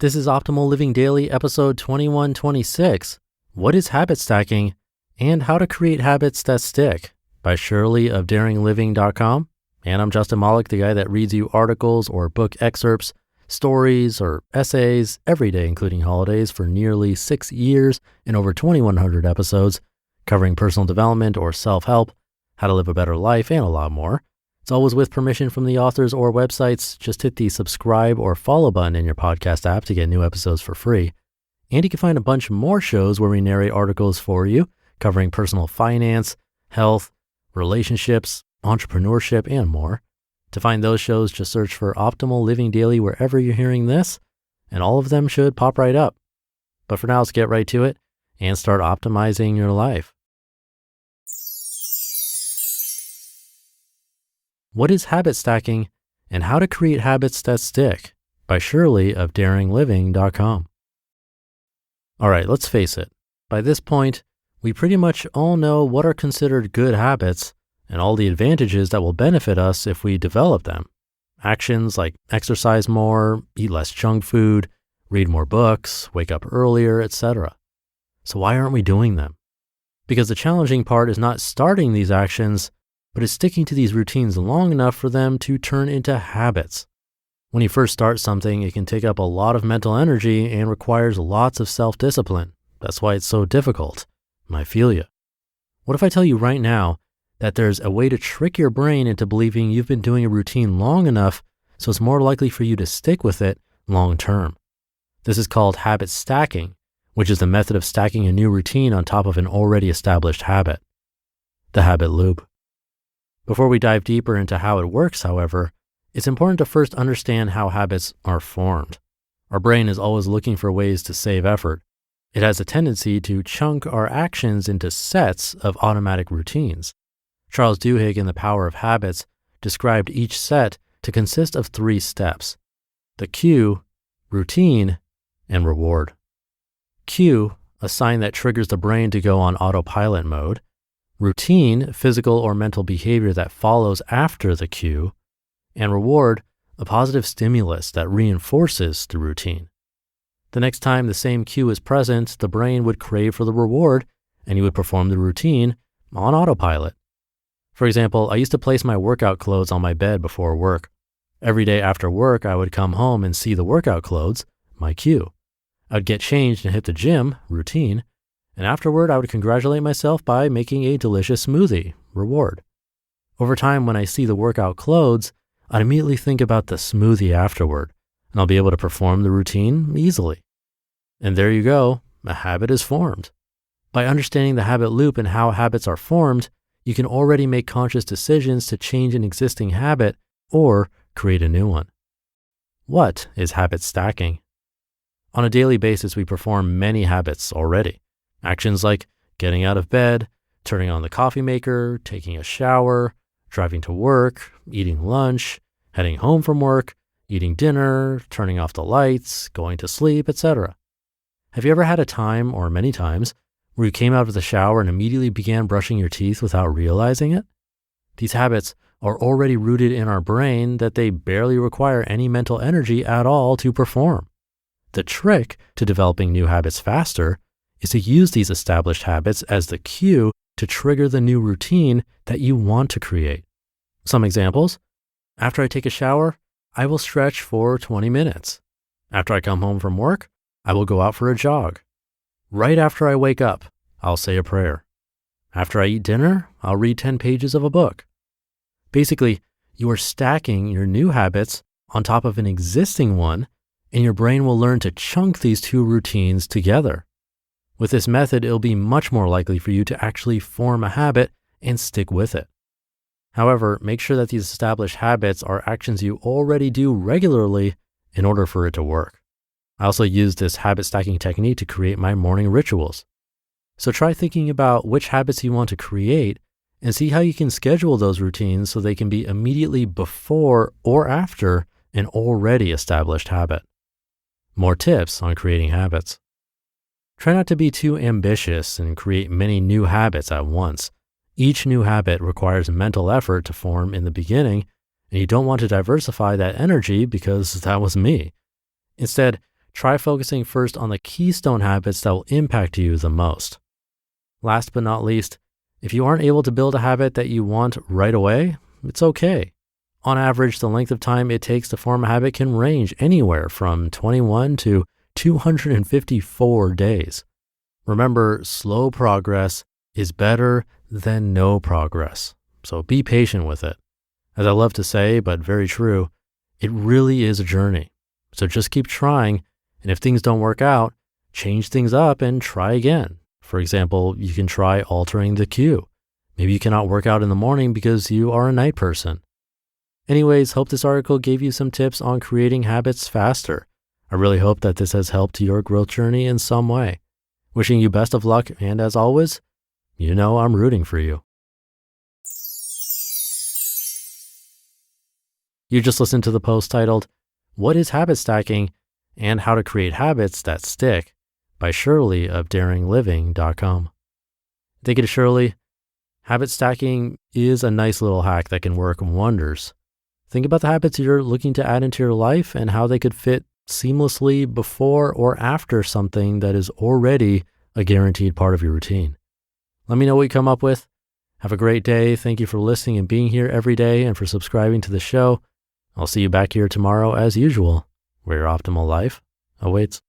This is Optimal Living Daily, episode 2126. What is habit stacking and how to create habits that stick? By Shirley of daringliving.com. And I'm Justin Malik, the guy that reads you articles or book excerpts, stories or essays every day, including holidays, for nearly 6 years and over 2,100 episodes, covering personal development or self-help, how to live a better life, and a lot more. It's always with permission from the authors or websites. Just hit the subscribe or follow button in your podcast app to get new episodes for free. And you can find a bunch more shows where we narrate articles for you, covering personal finance, health, relationships, entrepreneurship, and more. To find those shows, just search for Optimal Living Daily wherever you're hearing this, and all of them should pop right up. But for now, let's get right to it and start optimizing your life. What is habit stacking and how to create habits that stick? By Shirley of daringliving.com. All right, let's face it. By this point, we pretty much all know what are considered good habits and all the advantages that will benefit us if we develop them. Actions like exercise more, eat less junk food, read more books, wake up earlier, etc. So why aren't we doing them? Because the challenging part is not starting these actions, but is sticking to these routines long enough for them to turn into habits. When you first start something, it can take up a lot of mental energy and requires lots of self-discipline. That's why it's so difficult. I feel you. What if I tell you right now that there's a way to trick your brain into believing you've been doing a routine long enough so it's more likely for you to stick with it long term? This is called habit stacking, which is the method of stacking a new routine on top of an already established habit. The habit loop. Before we dive deeper into how it works, however, it's important to first understand how habits are formed. Our brain is always looking for ways to save effort. It has a tendency to chunk our actions into sets of automatic routines. Charles Duhigg in The Power of Habits described each set to consist of 3 steps: the cue, routine, and reward. Cue, a sign that triggers the brain to go on autopilot mode. Routine, physical or mental behavior that follows after the cue. And reward, a positive stimulus that reinforces the routine. The next time the same cue is present, the brain would crave for the reward and you would perform the routine on autopilot. For example, I used to place my workout clothes on my bed before work. Every day after work, I would come home and see the workout clothes, my cue. I'd get changed and hit the gym, routine, and afterward I would congratulate myself by making a delicious smoothie, reward. Over time, when I see the workout clothes, I'd immediately think about the smoothie afterward, and I'll be able to perform the routine easily. And there you go, a habit is formed. By understanding the habit loop and how habits are formed, you can already make conscious decisions to change an existing habit or create a new one. What is habit stacking? On a daily basis, we perform many habits already. Actions like getting out of bed, turning on the coffee maker, taking a shower, driving to work, eating lunch, heading home from work, eating dinner, turning off the lights, going to sleep, etc. Have you ever had a time, or many times, where you came out of the shower and immediately began brushing your teeth without realizing it? These habits are already rooted in our brain that they barely require any mental energy at all to perform. The trick to developing new habits faster is to use these established habits as the cue to trigger the new routine that you want to create. Some examples: after I take a shower, I will stretch for 20 minutes. After I come home from work, I will go out for a jog. Right after I wake up, I'll say a prayer. After I eat dinner, I'll read 10 pages of a book. Basically, you are stacking your new habits on top of an existing one, and your brain will learn to chunk these 2 routines together. With this method, it'll be much more likely for you to actually form a habit and stick with it. However, make sure that these established habits are actions you already do regularly in order for it to work. I also use this habit stacking technique to create my morning rituals. So try thinking about which habits you want to create and see how you can schedule those routines so they can be immediately before or after an already established habit. More tips on creating habits. Try not to be too ambitious and create many new habits at once. Each new habit requires mental effort to form in the beginning, and you don't want to diversify that energy because that was me. Instead, try focusing first on the keystone habits that will impact you the most. Last but not least, if you aren't able to build a habit that you want right away, it's okay. On average, the length of time it takes to form a habit can range anywhere from 21 to 254 days. Remember, slow progress is better than no progress. So be patient with it. As I love to say, but very true, it really is a journey. So just keep trying, and if things don't work out, change things up and try again. For example, you can try altering the cue. Maybe you cannot work out in the morning because you are a night person. Anyways, hope this article gave you some tips on creating habits faster. I really hope that this has helped your growth journey in some way. Wishing you best of luck, and as always, you know I'm rooting for you. You just listened to the post titled, "What is Habit Stacking and How to Create Habits That Stick?" by Shirley of daringliving.com. Thank you to Shirley. Habit stacking is a nice little hack that can work wonders. Think about the habits you're looking to add into your life and how they could fit seamlessly before or after something that is already a guaranteed part of your routine. Let me know what you come up with. Have a great day. Thank you for listening and being here every day and for subscribing to the show. I'll see you back here tomorrow as usual, where your optimal life awaits.